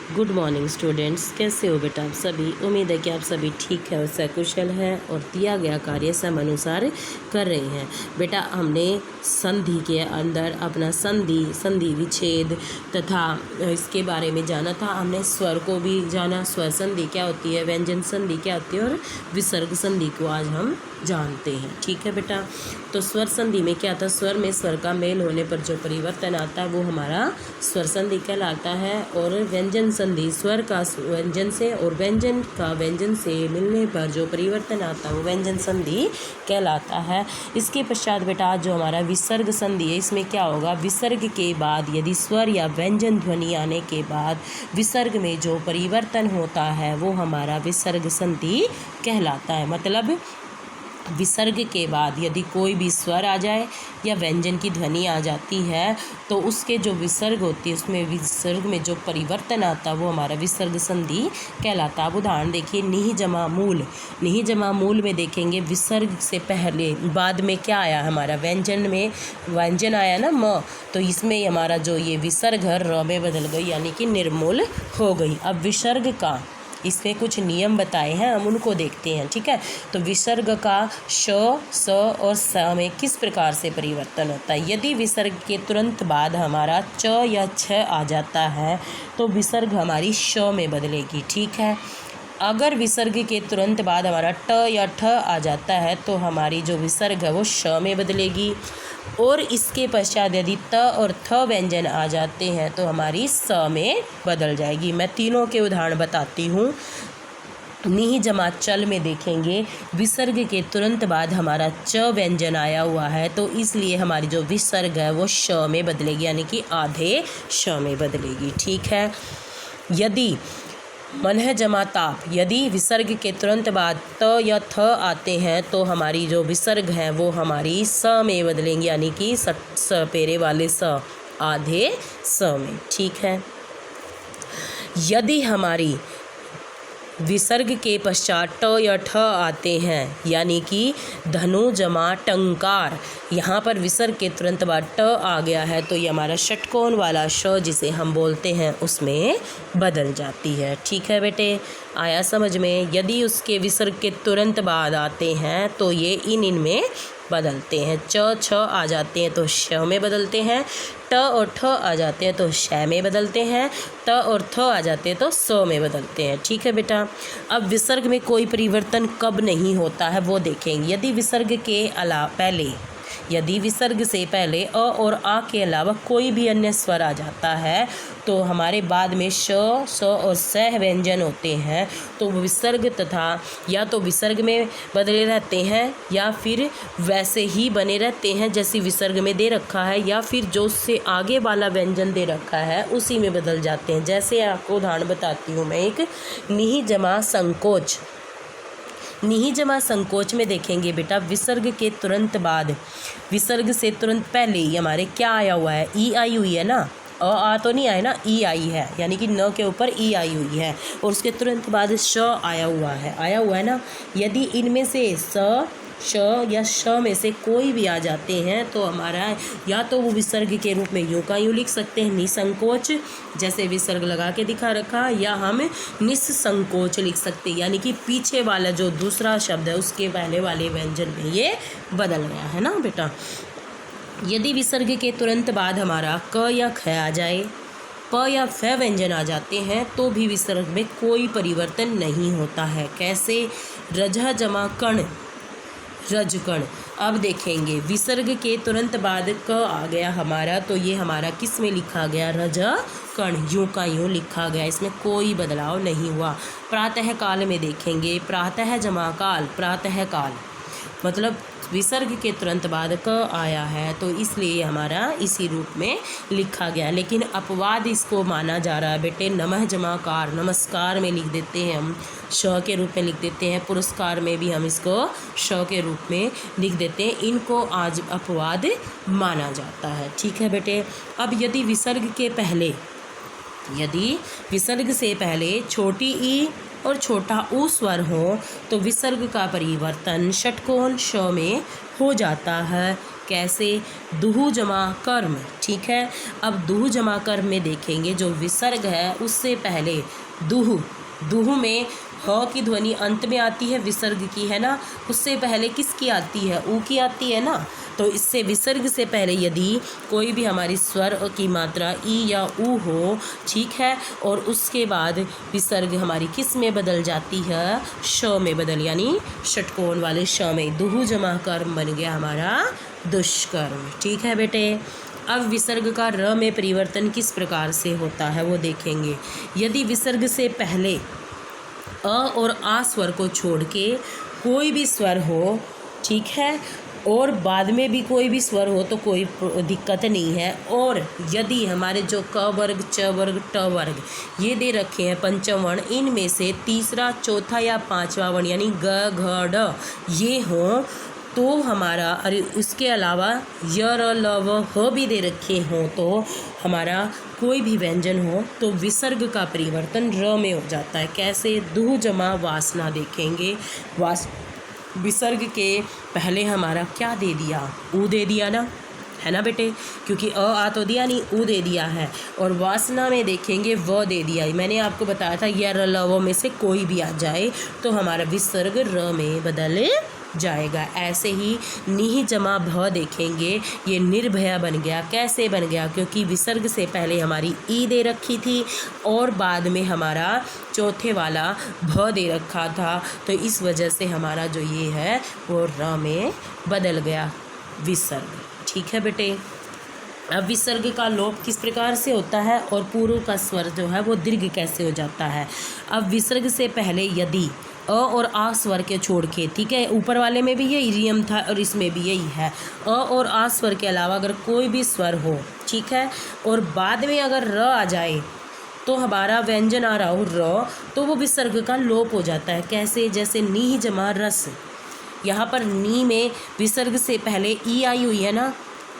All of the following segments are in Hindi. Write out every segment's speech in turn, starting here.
गुड मॉर्निंग स्टूडेंट्स, कैसे हो बेटा आप सभी। उम्मीद है कि आप सभी ठीक है और सकुशल हैं और दिया गया कार्य समयानुसार कर रहे हैं। बेटा हमने संधि के अंदर अपना संधि विच्छेद तथा इसके बारे में जाना था। हमने स्वर को भी जाना, स्वर संधि क्या होती है, व्यंजन संधि क्या होती है और विसर्ग संधि को आज हम जानते हैं। ठीक है बेटा, तो स्वर संधि में क्या था, स्वर में स्वर का मेल होने पर जो परिवर्तन आता है वो हमारा स्वर संधि कहलाता है। और व्यंजन संधि स्वर का व्यंजन से और व्यंजन का व्यंजन से मिलने पर जो परिवर्तन आता है वो व्यंजन संधि कहलाता है। इसके पश्चात बेटा जो हमारा विसर्ग संधि है, इसमें क्या होगा, विसर्ग के बाद यदि स्वर या व्यंजन ध्वनि आने के बाद विसर्ग में जो परिवर्तन होता है वो हमारा विसर्ग संधि कहलाता है। मतलब विसर्ग के बाद यदि कोई भी स्वर आ जाए या व्यंजन की ध्वनि आ जाती है तो उसके जो विसर्ग होती है उसमें विसर्ग में जो परिवर्तन आता है वो हमारा विसर्ग संधि कहलाता है। अब उदाहरण देखिए, निहि जमा मूल। निहि जमा मूल में देखेंगे विसर्ग से पहले बाद में क्या आया, हमारा व्यंजन में व्यंजन आया ना म, तो इसमें हमारा जो ये विसर्ग है र में बदल गई, यानी कि निर्मूल हो गई। अब विसर्ग का इसमें कुछ नियम बताए हैं, हम उनको देखते हैं। ठीक है, तो विसर्ग का श, स और स में किस प्रकार से परिवर्तन होता है। यदि विसर्ग के तुरंत बाद हमारा च या छ आ जाता है तो विसर्ग हमारी श में बदलेगी। ठीक है, अगर विसर्ग के तुरंत बाद हमारा ट या ठ आ जाता है तो हमारी जो विसर्ग है वो श में बदलेगी। और इसके पश्चात यदि त और थ व्यंजन आ जाते हैं तो हमारी स में बदल जाएगी। मैं तीनों के उदाहरण बताती हूँ। निहि जमा चल में देखेंगे विसर्ग के तुरंत बाद हमारा च व्यंजन आया हुआ है तो इसलिए हमारी जो विसर्ग है वो श में बदलेगी, यानी कि आधे श में बदलेगी। ठीक है, यदि मनह जमा ताप, यदि विसर्ग के तुरंत बाद त या थ आते हैं तो हमारी जो विसर्ग हैं वो हमारी स में बदलेंगे, यानी कि स पेरे वाले स, आधे स में। ठीक है, यदि हमारी विसर्ग के पश्चात ट या ठ आते हैं, यानी कि धनु जमा टंकार, यहाँ पर विसर्ग के तुरंत बाद ट आ गया है तो ये हमारा षटकोण वाला श जिसे हम बोलते हैं उसमें बदल जाती है। ठीक है बेटे, आया समझ में। यदि उसके विसर्ग के तुरंत बाद आते हैं तो ये इनमें बदलते हैं। च छ आ जाते हैं तो श में बदलते हैं, ट और ठ आ जाते हैं तो श में बदलते हैं, त और थ आ जाते हैं तो स में बदलते हैं। ठीक है बेटा, अब विसर्ग में कोई परिवर्तन कब नहीं होता है वो देखेंगे। यदि विसर्ग के पहले यदि विसर्ग से पहले अ और आ के अलावा कोई भी अन्य स्वर आ जाता है तो हमारे बाद में श, स और स व्यंजन होते हैं तो विसर्ग तथा या तो विसर्ग में बदले रहते हैं या फिर वैसे ही बने रहते हैं जैसे विसर्ग में दे रखा है, या फिर जो उससे आगे वाला व्यंजन दे रखा है उसी में बदल जाते हैं। जैसे आपको उदाहरण बताती हूँ मैं एक, निहि जमा संकोच। निहि जमा संकोच में देखेंगे बेटा विसर्ग के तुरंत बाद, विसर्ग से तुरंत पहले ही हमारे क्या आया हुआ है, ई आई हुई है ना, आ तो नहीं आया ना, ई आई है, यानी कि न के ऊपर ई आई हुई है और उसके तुरंत बाद श आया हुआ है ना। यदि इनमें से स, श या श में से कोई भी आ जाते हैं तो हमारा या तो वो विसर्ग के रूप में यूं का यूं लिख सकते हैं निसंकोच, जैसे विसर्ग लगा के दिखा रखा, या हम निस्संकोच लिख सकते हैं, यानी कि पीछे वाला जो दूसरा शब्द है उसके पहले वाले व्यंजन में ये बदल गया है ना बेटा। यदि विसर्ग के तुरंत बाद हमारा क या ख आ जाए, प या फ व्यंजन आ जाते हैं तो भी विसर्ग में कोई परिवर्तन नहीं होता है। कैसे, रजह जमा कण, रजकण। अब देखेंगे विसर्ग के तुरंत बाद क आ गया हमारा तो ये हमारा किस में लिखा गया, रज कण, यूं का यूं लिखा गया, इसमें कोई बदलाव नहीं हुआ। प्रातः काल में देखेंगे प्रातः जमा काल, प्रातः काल मतलब विसर्ग के तुरंत बाद क आया है तो इसलिए हमारा इसी रूप में लिखा गया। लेकिन अपवाद इसको माना जा रहा है बेटे, नमः जमाकार, नमस्कार में लिख देते हैं हम, श के रूप में लिख देते हैं, पुरस्कार में भी हम इसको श के रूप में लिख देते हैं, इनको आज अपवाद माना जाता है। ठीक है बेटे, अब यदि विसर्ग से पहले छोटी ई और छोटा ऊ स्वर हो तो विसर्ग का परिवर्तन षटकोण श में हो जाता है। कैसे? दुहु जमा कर्म, ठीक है। अब दुहु जमा कर्म में देखेंगे जो विसर्ग है उससे पहले दुहु में ह की ध्वनि अंत में आती है, विसर्ग की, है ना। उससे पहले किसकी आती है? ऊ की आती है ना। तो इससे विसर्ग से पहले यदि कोई भी हमारी स्वर की मात्रा ई या ऊ हो, ठीक है, और उसके बाद विसर्ग हमारी किस में बदल जाती है? श में बदल, यानी षटकोण वाले श में। दुहु जमा कर्म बन गया हमारा दुष्कर्म, ठीक है बेटे। अब विसर्ग का र में परिवर्तन किस प्रकार से होता है वो देखेंगे। यदि विसर्ग से पहले अ और आ स्वर को छोड़ के कोई भी स्वर हो, ठीक है, और बाद में भी कोई भी स्वर हो तो कोई दिक्कत नहीं है। और यदि हमारे जो क वर्ग, च वर्ग, ट वर्ग ये दे रखे हैं पंचम वर्ण, इनमें से तीसरा, चौथा या पांचवा वर्ण यानी ग, घ, ड ये हो तो हमारा, अरे उसके अलावा य, र, ल, व, ह भी दे रखे हों तो हमारा कोई भी व्यंजन हो तो विसर्ग का परिवर्तन र में हो जाता है। कैसे? दुहु जमा वासना देखेंगे। विसर्ग के पहले हमारा क्या दे दिया? ऊ दे दिया ना, है ना बेटे, क्योंकि अ आ तो दिया नहीं, ऊ दे दिया है। और वासना में देखेंगे व दे दिया। मैंने आपको बताया था य, र, ल, व में से कोई भी आ जाए तो हमारा विसर्ग र में बदल जाएगा। ऐसे ही निह जमा भ देखेंगे, ये निर्भया बन गया। कैसे बन गया? क्योंकि विसर्ग से पहले हमारी ई दे रखी थी और बाद में हमारा चौथे वाला भ दे रखा था, तो इस वजह से हमारा जो ये है वो र में बदल गया विसर्ग, ठीक है बेटे। अब विसर्ग का लोप किस प्रकार से होता है और पूर्व का स्वर जो है वो दीर्घ कैसे हो जाता है। अब विसर्ग से पहले यदि अ और आ स्वर के छोड़ के, ठीक है, ऊपर वाले में भी यही नियम था और इसमें भी यही है, अ और आ स्वर के अलावा अगर कोई भी स्वर हो, ठीक है, और बाद में अगर र आ जाए तो हमारा व्यंजन आ रहा हो र, तो वो विसर्ग का लोप हो जाता है। कैसे? जैसे नीह जमा रस, यहाँ पर नी में विसर्ग से पहले ई आई हुई है ना,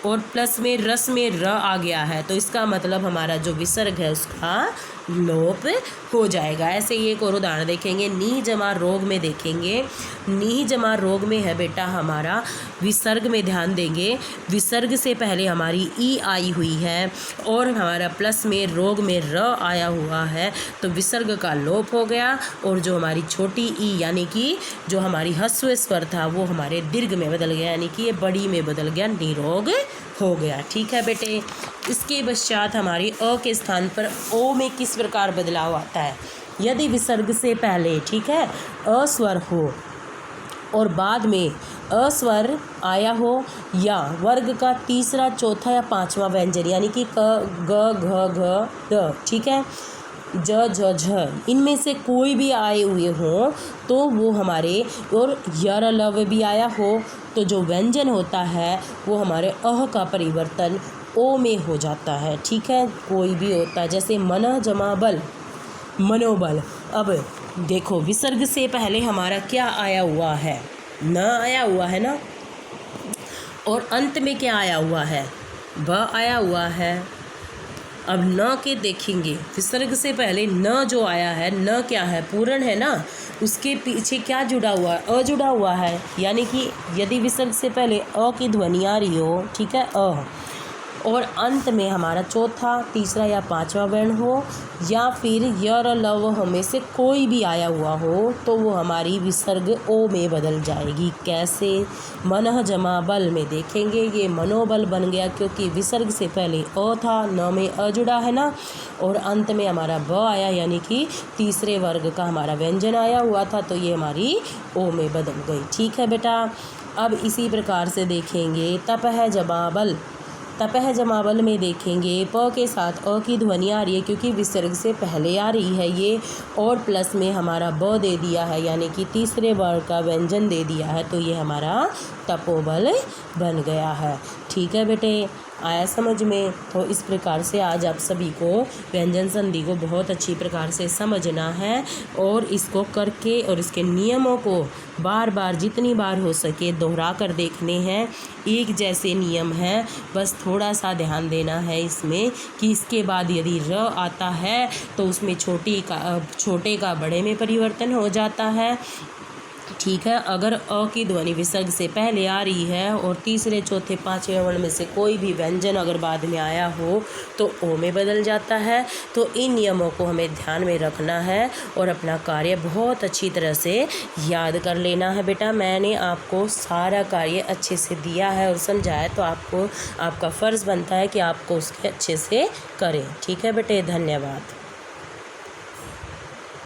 और प्लस में रस में र आ गया है, तो इसका मतलब हमारा जो विसर्ग है उसका लोप हो जाएगा। ऐसे ही एक और उदाहरण देखेंगे। नीह जमा रोग में देखेंगे। नीह जमा रोग में है बेटा हमारा विसर्ग में ध्यान देंगे, विसर्ग से पहले हमारी ई आई हुई है और हमारा प्लस में रोग में र आया हुआ है, तो विसर्ग का लोप हो गया और जो हमारी छोटी ई यानी कि जो हमारी ह्रस्व स्वर था वो हमारे दीर्घ में बदल गया, यानी कि ये बड़ी में बदल गया, निरोग हो गया, ठीक है बेटे। इसके पश्चात हमारी अ के स्थान पर ओ में किस प्रकार बदलाव आता है। यदि विसर्ग से पहले, ठीक है, अ स्वर हो और बाद में अ स्वर आया हो या वर्ग का तीसरा, चौथा या पांचवा व्यंजन यानी कि क, ग, घ, घ, ड, ठीक है, ज, झ, झ, इनमें से कोई भी आए हुए हों तो वो हमारे, और य, र, ल, व भी आया हो तो जो व्यंजन होता है वो हमारे अह का परिवर्तन ओ में हो जाता है, ठीक है, कोई भी होता है। जैसे मन जमा बल, मनोबल। अब देखो विसर्ग से पहले हमारा क्या आया हुआ है? न आया हुआ है ना, और अंत में क्या आया हुआ है? ब आया हुआ है। अब न के देखेंगे, विसर्ग से पहले न जो आया है, न क्या है? पूर्ण है ना, उसके पीछे क्या जुड़ा हुआ है? अ जुड़ा हुआ है, यानी कि यदि विसर्ग से पहले अ की ध्वनि आ रही हो, ठीक है, अ, और अंत में हमारा चौथा, तीसरा या पांचवा वर्ण हो या फिर य, र, ल, व में से कोई भी आया हुआ हो तो वो हमारी विसर्ग ओ में बदल जाएगी। कैसे? मनः जमा बल में देखेंगे, ये मनोबल बन गया क्योंकि विसर्ग से पहले अ था, न में अ जुड़ा है ना, और अंत में हमारा ब आया यानी कि तीसरे वर्ग का हमारा व्यंजन आया हुआ था, तो ये हमारी ओ में बदल गई, ठीक है बेटा। अब इसी प्रकार से देखेंगे तपह जमा बल। तपह जमाबल में देखेंगे प के साथ अ की ध्वनि आ रही है क्योंकि विसर्ग से पहले आ रही है ये, और प्लस में हमारा ब दे दिया है यानी कि तीसरे वर्ग का व्यंजन दे दिया है, तो ये हमारा तपोबल बन गया है, ठीक है बेटे। आया समझ में? तो इस प्रकार से आज आप सभी को व्यंजन संधि को बहुत अच्छी प्रकार से समझना है और इसको करके और इसके नियमों को बार बार जितनी बार हो सके दोहरा कर देखने हैं। एक जैसे नियम हैं, बस थोड़ा सा ध्यान देना है इसमें कि इसके बाद यदि र आता है तो उसमें छोटे का बड़े में परिवर्तन हो जाता है, ठीक है। अगर अ की ध्वनि विसर्ग से पहले आ रही है और तीसरे चौथे पाँचवें वर्ण में से कोई भी व्यंजन अगर बाद में आया हो तो ओ में बदल जाता है। तो इन नियमों को हमें ध्यान में रखना है और अपना कार्य बहुत अच्छी तरह से याद कर लेना है। बेटा मैंने आपको सारा कार्य अच्छे से दिया है और समझाया, तो आपको आपका फ़र्ज़ बनता है कि आपको उसके अच्छे से करें। ठीक है बेटे, धन्यवाद।